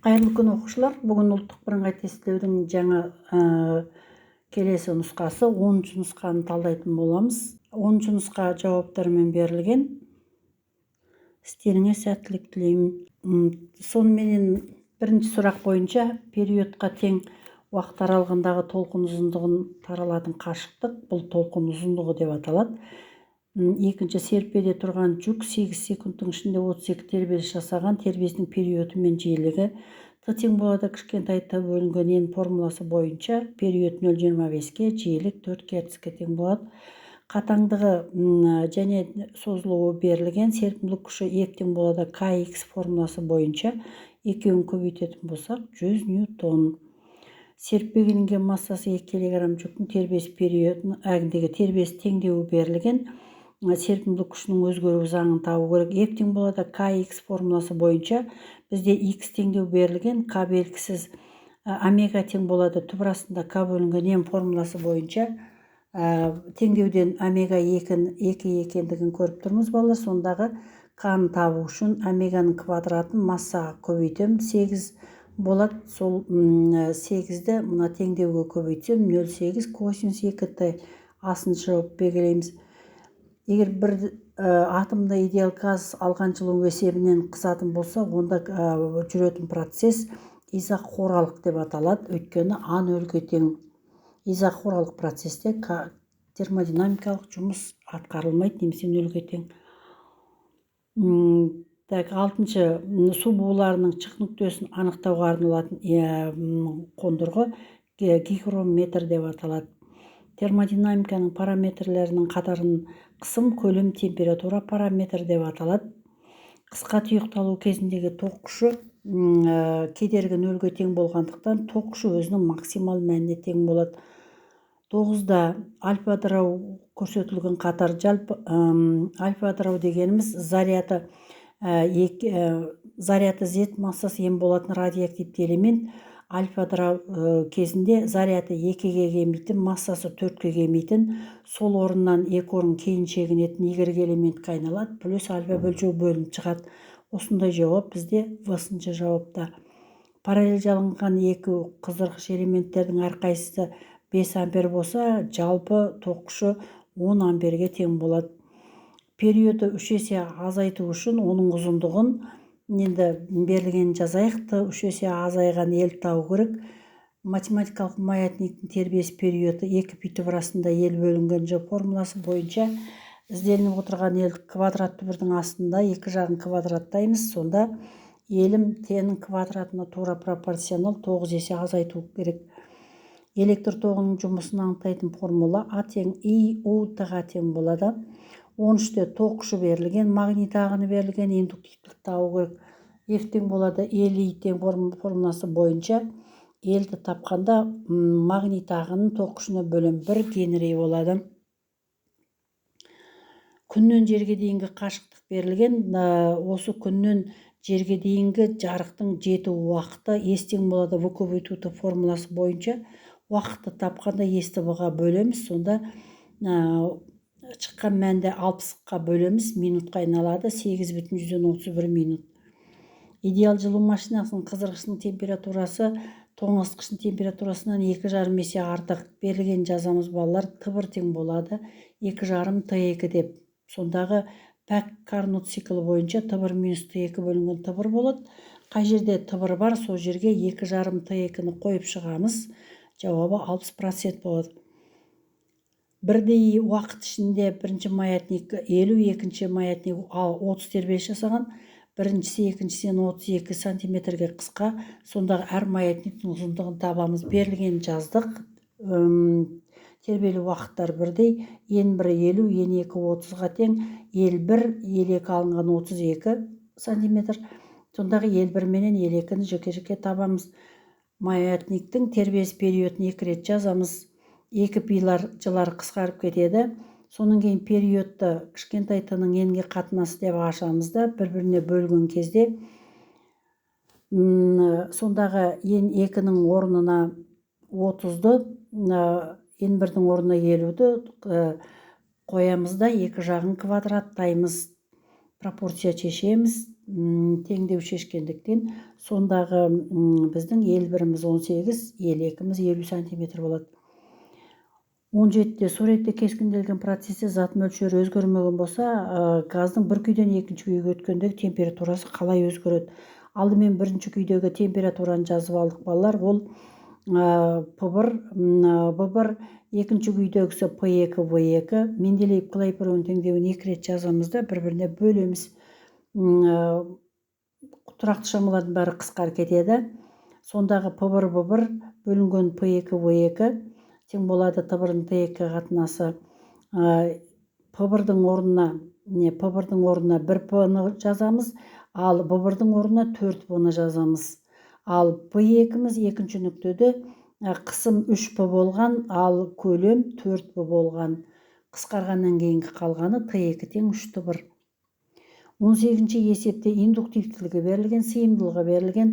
Қайырлы күн оқушылар. Бүгін ұлттық бірыңғай тестілеудің жаңа келесі нұсқасы 10-шы нұсқаны талдайтын боламыз. 10-шы нұсқа жауаптармен берілген. Істеріңе сәттілік тілеймін. Сонымен бірінші сұрақ бойынша периодқа тең уақыт аралығындағы толқын ұзындығын таралатын қашықтық, бұл толқын ұзындығы деп аталады. Екінші, серпеде тұрған жүк 8 секундтың ішінде 32 тербеліс жасаған, тербелісінің периоды мен жиілігі Т тең болады кішкентай Т бөлінген N формуласы бойынша период 0,25-ке, жиілік 4 герцке тең болады. Қатаңдығы және созылуы берілген, серпімділік күші E тең болады Kx формуласы бойынша, екеуін көбейтетін болсақ 100 ньютон. Серппегенген массасы 2 кг жүктің тербеліс периодының тербеліс теңдеуі берілген, серпімділік күшінің өзгеру заңын табу керек. F тең болады Kx формуласы бойынша бізде X теңдеу берілген, K белгісіз, омега тең болады түбір астында K бөлінген N формуласы бойынша теңдеуден омега 2 екендігін көріп тұрмыз балалар. Сондағы K-ны табу үшін омеганың квадратын массаға көбейтем, 8 болады. Сол 8-ді мына теңдеуге көбейтсем 0,8 косинус 2Т асын жауап белгілейміз. Егер бір атомды идеал газ алған жылу есебінен қысатын болса, онда жүретін процесс изохоралық деп аталады. Өйткені А нөлге тең. Изохоралық процесте термодинамикалық жұмыс атқарылмайды, немесе нөлге тең. Алтыншы, су буларының шық нүктесін анықтауға арналатын қондырғы гигрометр деп аталады. Термодинамиканың параметрлерінің қатарын қысым, көлем, температура параметр деп аталады. Қысқа тұйықталу кезіндегі тоқ күші кедергі нөлге тең болғандықтан тоқ күші өзінің максимал мәніне тең болады. 9-да альфа ыдырау көрсетілген қатар. Альфа ыдырау дегеніміз заряды Z массасы N болатын радиоактивті элемент. Альфа ыдырау кезінде заряды 2-ге келмейтін, массасы 4-ге келмейтін, сол орыннан 2 орын кейін шегінетін Y элементке айналады, плюс альфа бөлшегі бөлініп шығады. Осындай жауап бізде В-сыншы жауапта. Параллель жалынған 2 қыздырғыш элементтердің әрқайсысы 5 ампер болса, жалпы тоқ күші 10 амперге тең болады. Периоды 3 есе азайту үшін оның ұзындығын енді берілген жазайық. Т 3 есе азайған L табу керек. Математикалық маятниктің тербеліс периоды 2 пи түбір астында L бөлінген Ж формуласы бойынша ізделініп отырған L квадрат түбірдің астында 2 жағын квадраттаймыз. Сонда L-ім Т-нің квадратына тура пропорционал 9 есе азайту керек. Электр тоғының жұмысын анықтайтын формула А тең I U Т-ға тең болады. 13-те тоқ күші берілген, магнит ағыны берілген, индуктивтілік табу керек. F тең болады L-I тең формуласы бойынша L-ді тапқанда магнит ағынын тоқ күшіне бөлем 1 генри болады. Күннен жерге дейінгі қашықтық берілген, осы күннен жерге дейінгі жарықтың жету уақыты S тең болады В көбейту Т формуласы бойынша уақытты тапқанда S-ті В-ға бөлеміз. Сонда шыққан мәнді 60-қа бөлеміз, минутқа айналады, 8,31 минут. Идеал жылу машинасының қыздырғышының температурасы тоңазытқыштың температурасынан 2,5 есе артық. Берілген жазамыз балалар. Т1 тең болады 2,5 Т2 деп. Сондағы пәк Карнот циклы бойынша Т1 минус Т2 бөлінген Т1 болады. Қай жерде Т1 бар, сол жерге 2,5 Т2-ні қойып шығамыз. Жауабы 60% болады. Бірдей уақыт ішінде бірінші маятник 50, екінші маятник 30 тербеліс жасаған, біріншісі екіншісінен 32 сантиметрге қысқа. Сондағы әр маятниктің ұзындығын табамыз. Берілген жаздық. Тербелу уақыттар бірдей. N1 50, N2 30-ға тең, L1 алынған 32 сантиметр. Сондағы L1 менен L2-ні жеке-жеке табамыз. Маятниктің тербеліс периодын 2 рет жазамыз. 2 пилар жылар қысқарып кетеді. Соның кейін периодты кішкентай Т-ның N-ге қатынасы деп ашамыз да, бір-біріне бөлген кезде сондағы N2-ның орнына 30-ды, N1-дің орнына 50-ді қоямыз да 2 жағын квадраттаймыз. Пропорция шешеміз. теңдеу шешкендіктен сондағы біздің 51-міз 18, 52-міз 50 сантиметр болады. 17-те суретте кескінделген процесте зат мөлшері өзгермеген болса, газдың бір күйден екінші күйге өткендегі температурасы қалай өзгереді? Алдымен бірінші күйдегі температураны жазып алдық балалар. Ол P1, екінші күйдегісі P2, V2. Менделеев Клейпеловн теңдеуін 2 рет жазамыз да бір-біріне бөлеміз. Тұрақты шамалардың бәрі қысқарып кетеді. Сондағы P1 бөлінген P2, V2 тең болады T1 T2 қатынасы. P1-дің орнына 1P-ны жазамыз, ал B1-дің орнына 4P-ны жазамыз. Ал P2-міз екінші нүктеде қысым 3P болған, ал көлем 4P болған. Қысқарғаннан кейінгі қалғаны T2 тең 3T1. 18-ші есепте индуктивтілігі берілген, сыйымдылығы берілген,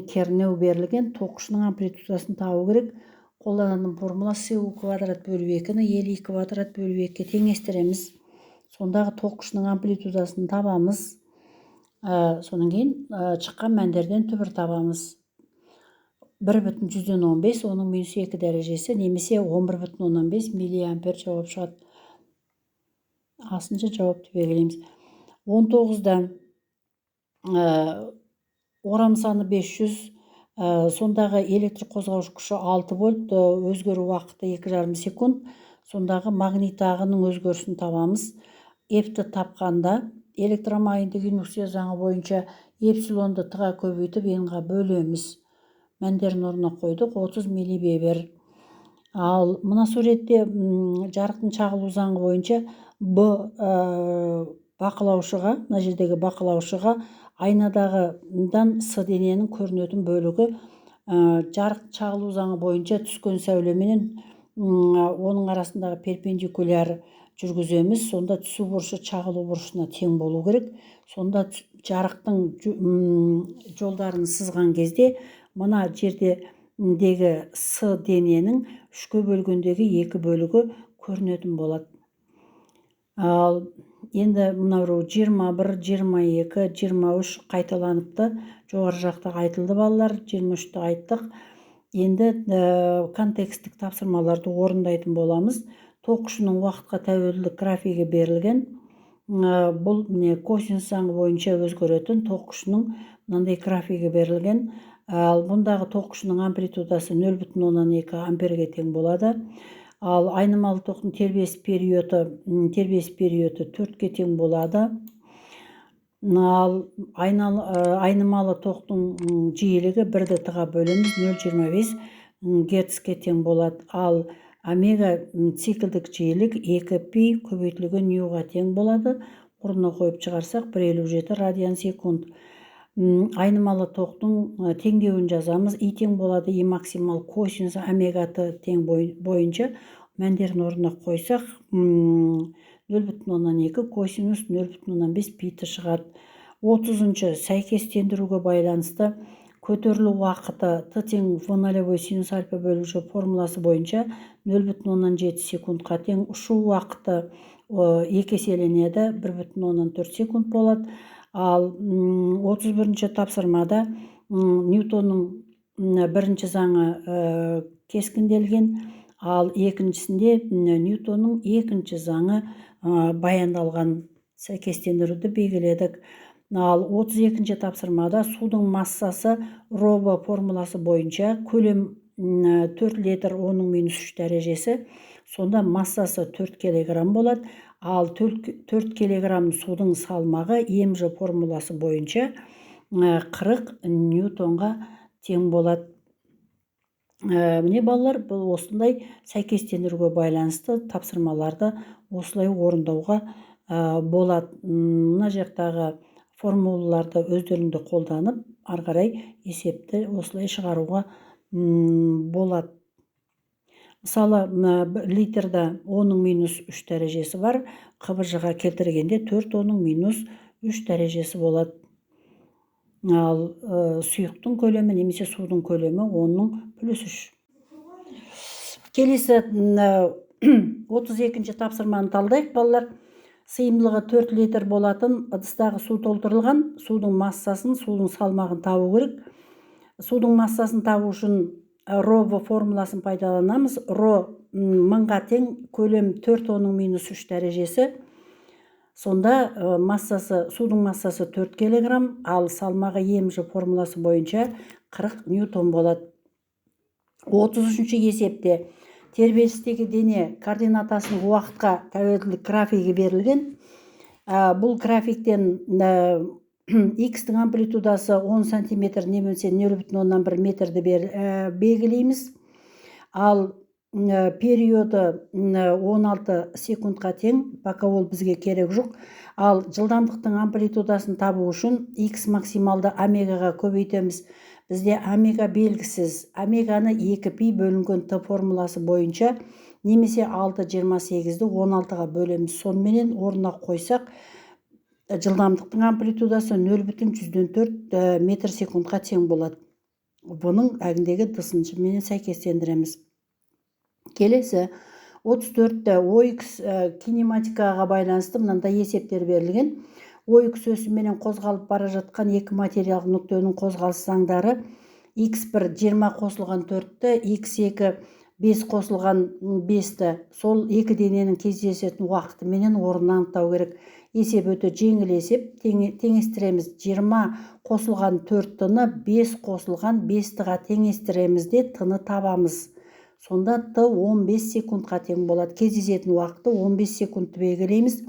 кернеу берілген, тоқышының амплитудасын табу керек. Қолданатын формуласы U квадрат бөлу 2-ні L2 квадрат бөлу 2-ге теңестіреміз. Сондағы тоқышының амплитудасын табамыз. Содан кейін шыққан мәндерден түбір табамыз. 1,15, оның минус 2 дәрежесі, немесе 11,15 миллиампер жауап шығады. Асыншы жауапты белгілейміз. 19-да орам саны 500, сондағы электр қозғаушы күші 6 вольт, өзгеру уақыты 2,5 секунд. Сондағы магнит ағының өзгерісін табамыз. F-ті тапқанда электромагниттік индукция заңы бойынша эпсилонды Т-ға көбейтіп N-ға бөлеміз. Мәндерін орнына қойдық, 30 миллибевер. Ал мына суретте жарықтың шағылу заңы бойынша бақылаушыға, мына жердегі бақылаушыға айнадағыдан С дененің көрінетін бөлігі, жарық шағылу заңы бойынша түскен сәулеменен оның арасындағы перпендикуляр жүргіземіз. Сонда түсу бұрышы шағылу бұрышына тең болу керек. Сонда жарықтың жолдарын сызған кезде мына жердегі С дененің 3-ке бөлгендегі 2 бөлігі көрінетін болады. Ал енді мынау 21, 22, 23 қайталаныпты. Жоғары жақта айтылды балалар, 23-ті айттық. Енді контексттік тапсырмаларды орындайтын боламыз. Тоқышының уақытқа тәуелділік графигі берілген. Бұл косинус заңы бойынша өзгеретін тоқышының мынандай графигі берілген. Ал бұндағы тоқышының амплитудасы 0,2 амперге тең болады. Ал айнымалы тоқтың тербеліс периоды 4-ке тең болады. Ал айнымалы тоқтың жиілігі 1-ді Т-ға бөлеміз, 0,25 Гц-ке тең болады. Ал омега циклдік жиілік 2π көбейтілген ньюға тең болады. Орнына қойып шығарсақ 1,57 радиан секунд. Айнымалы тоқтың теңдеуін жазамыз. И тең болады И максимал косинус омега Т тең бойынша. Мәндерін орнына қойсақ 0,2 косинус 0,5 пи-ті шығады. 30-шы сәйкестендіруге байланысты көтерілу уақыты Т тең В0 синус альфа бөлуші формуласы бойынша 0,7 секундқа тең. Ұшу уақыты 2 еселенеді, 1,4 секунд болады. Ал 31-ші тапсырмада Ньютонның бірінші заңы кескінделген, ал екіншісінде Ньютонның екінші заңы баяндалған. Сәйкестендіруді белгіледік. Ал 32-ші тапсырмада судың массасы робы формуласы бойынша көлем 4 литр, оның минус 3 дәрежесі. Сонда массасы 4 килограмм болады. Ал 4 килограмм судың салмағы МЖ формуласы бойынша 40 ньютонға тең болады. Міне балалар, бұл осындай сәйкестендіруге байланысты тапсырмаларды осылай орындауға болады. Мына жақтағы формулаларды өздеріңді қолданып, ары қарай есепті осылай шығаруға болады. Мысалы, литрда 10-ның минус 3 дәрежесі бар, қыбыжыға келтіргенде 4 10-ның минус 3 дәрежесі болады. Ал сұйықтың көлемі немесе судың көлемі 10-ның плюс 3. Келесі 32-ші тапсырманы талдайық балалар. сыйымдылығы 4 литр болатын ыдыстағы су толтырылған. Судың массасын, судың салмағын табу керек. Судың массасын табу үшін ро формуласын пайдаланамыз. Ро 1000-ға тең, көлем 4-10 минус 3 дәрежесі. Сонда массасы, судың массасы 4 килограмм, ал салмағы ЕМЖ формуласы бойынша 40 ньютон болады. 33-ші есепте тербелістегі дене координатасының уақытқа тәуелділік графигі берілген. Бұл графиктен x-тің амплитудасы 10 сантиметр немесе 0,1 метрді белгілейміз. Ал периоды 16 секундқа тең, пока ол бізге керек жоқ. Ал жылдамдықтың амплитудасын табу үшін x максималды омегаға көбейтеміз. Бізде омега белгісіз. Омеганы 2π бөлінген т формуласы бойынша немесе 6,28-ді 16-ға бөлеміз. Сонымен орнына қойсақ, жылдамдықтың амплитудасы 0,4 метр секундқа тең болады. Бұның әгіндегі тысыншымен сәйкестендіреміз. Келесі 34-ті OX кинематикаға байланысты мынандай есептер берілген. OX өсіменен қозғалып бара жатқан екі материалдық нүктенің қозғалыс заңдары: x1 20 қосылған 4-ті, x2 5 қосылған 5-ті. Сол екі дененің кездесетін уақыты менен орнын анықтау керек. Есеп өте жеңіл есеп. Теңестіреміз. 20 қосылған 4-тіні 5 қосылған 5-тіға теңестіреміз де тыны табамыз. Сонда т 15 секундқа тең болады. Кездесетін уақыты 15 секундты белгілейміз.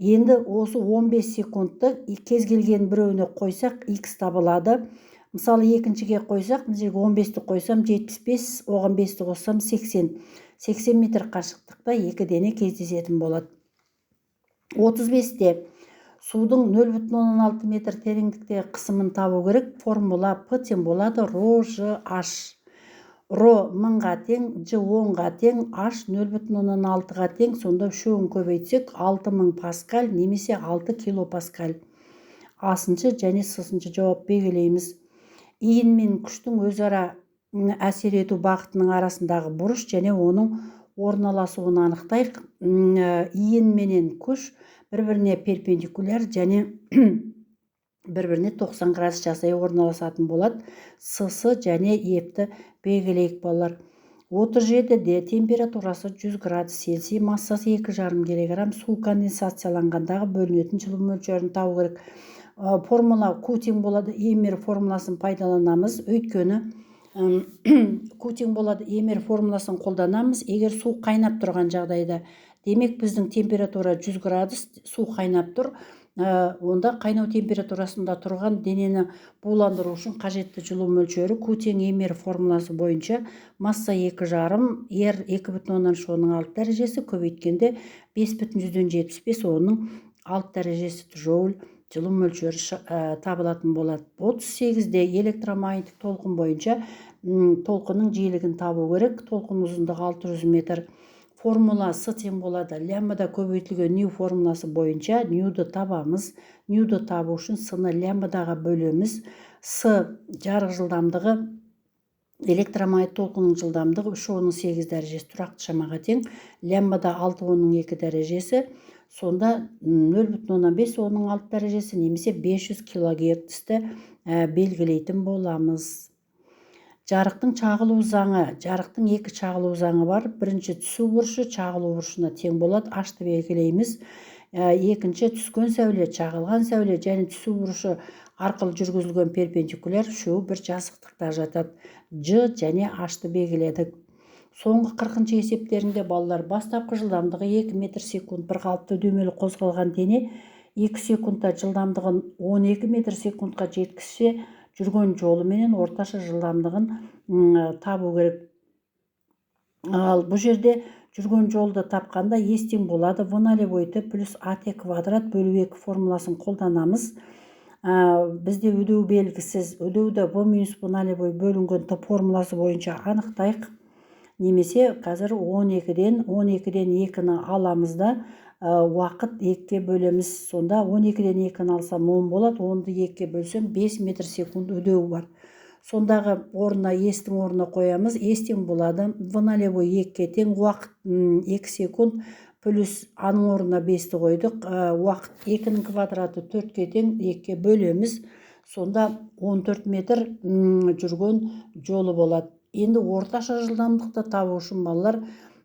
Енді осы 15 секундты кез келген біреуіне қойсақ x табылады. Мысалы екіншіге қойсақ, мына жерге 15-ті қойсам 75, оған 5-ті қоссам 80. 80 метр қашықтықта екі дене кездесетін болады. 35-те судың 0,16 метр тереңдікте қысымын табу керек. Формула П тең болады ро ж h. Ро 1000-ға тең, Ж 10-ға тең, H 0,16-ға тең. Сонда үшеуін көбейтсек 6000 паскаль немесе 6 килопаскаль. Асыншы және сысыншы жауап белгілейміз. Иін мен күштің өзара әсер ету бағытының арасындағы бұрыш және оның орналасуын анықтайық. Иін менен күш бір-біріне перпендикуляр және бір-біріне 90 градус жасай орналасатын болады. С және Ф'ті белгілейік балалар. 37-де температурасы 100 градус Цельсий, массасы 2,5 кг, су конденсацияланғандағы бөлінетін жылу мөлшерін табу керек. Формула Q тең болады Емер формуласын пайдаланамыз. Өйткені Q тең болады Емер формуласын қолданамыз егер су қайнап тұрған жағдайда. Демек біздің температура 100 градус, су қайнап тұр. Онда қайнау температурасында тұрған денені буландыру үшін қажетті жылу мөлшері Q тең Емер формуласы бойынша масса 2,5, R 2,6 дәрежесі көбейткенде 5,75 оның 6 дәрежесі джоуль жылу мөлшері табылатын болады. 38-де электромагниттік толқын бойынша толқынның жиілігін табу керек. Толқын ұзындығы 600 метр. Формула С тең болады лямбда көбейтілген нью формуласы бойынша ньюді табамыз. Ньюді табу үшін С-ны лямбдаға бөлеміз. С жарық жылдамдығы, электромагнит толқынның жылдамдығы 3,8 дәрежесі тұрақты шамаға тең. Лямбда 6,2 дәрежесі. Сонда 0,15 дәрежесі немесе 500 кГц-ті белгілейтін боламыз. Жарықтың чағылу заңы. Жарықтың екі чағылу заңы бар. Бірінші түсу бұрышы чағылу бұрышына тең болады. H-ты белгілейміз. Екінші түскен сәуле, чағылған сәуле және түсу бұрышы арқылы жүргізілген перпендикуляр үшеуі бір жазықтықта жатады. Ж және H-ты белгіледік. Соңғы 40-шы есептерінде балалар бастапқы жылдамдығы 2 метр секунд бір қалыпты үдемелі қозғалған дене 2 секундта жылдамдығын 12 метр секундқа жеткізсе жүрген жолы менен орташа жылдамдығын табу керек. Ал бұл жерде жүрген жолды тапқанда естен болады v нолевой t плюс at квадрат бөлу 2 формуласын қолданамыз. Бізде өдеу белгісіз. Өдеуді v минус v нолевой бөлінген t формуласы бойынша анықтайық. Немесе қазір 12-ден 2-ні аламыз да уақыт 2-ке бөлеміз. Сонда 12-ден 2-ні алсам 10 болады. 10-ды 2-ке бөлсем 5 метр секунд өдеу бар. Сондағы орнына естің орнына қоямыз. Естің болады. V нолевой 2-ке тең уақыт 2 секунд. плюс аның орнына 5-ті қойдық. Уақыт 2-нің квадраты 4-ке тең, 2-ке бөлеміз. Сонда 14 метр жүрген жолы болады. Енді орташа жылдамдықты табу үшін балалар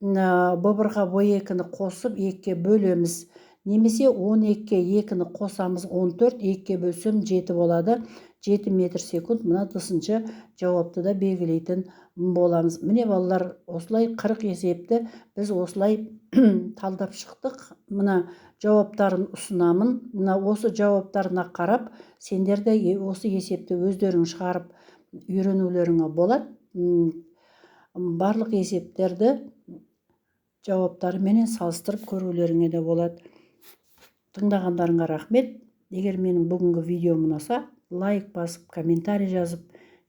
B1-ға B2-ні қосып 2-ке бөлеміз. Немесе 12-ке 2-ні қосамыз, 14, 2-ке бөлсем 7 болады. 7 метр секунд. Мына тысынша жауапты да белгілейтін боламыз. Міне балалар, осылай 40 есепті біз осылай талдап шықтық. Мына жауаптарын ұсынамын. Мына осы жауаптарына қарап, сендер де осы есепті өздерің шығарып үйренулеріңе болады. Барлық есептерді жауаптарыменен салыстырып көрулеріңе де болады. Тыңдағандарыңа рахмет. Егер менің бүгінгі видеом ұнаса, лайк басып, комментарий жазып,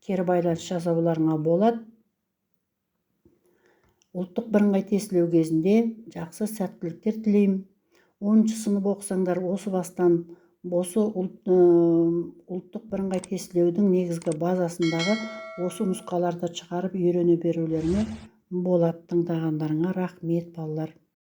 кері байланыс жасауларыңа болады. Ұлттық бірыңғай тестілеу кезінде жақсы сәттіліктер тілеймін. 10-шы сынып оқысаңдар, осы бастан осы ұлттық бірыңғай тестілеудің негізгі базасындағы осы нұсқаларды шығарып үйрене берулеріңе болады. Тыңдағандарыңа рахмет балалар.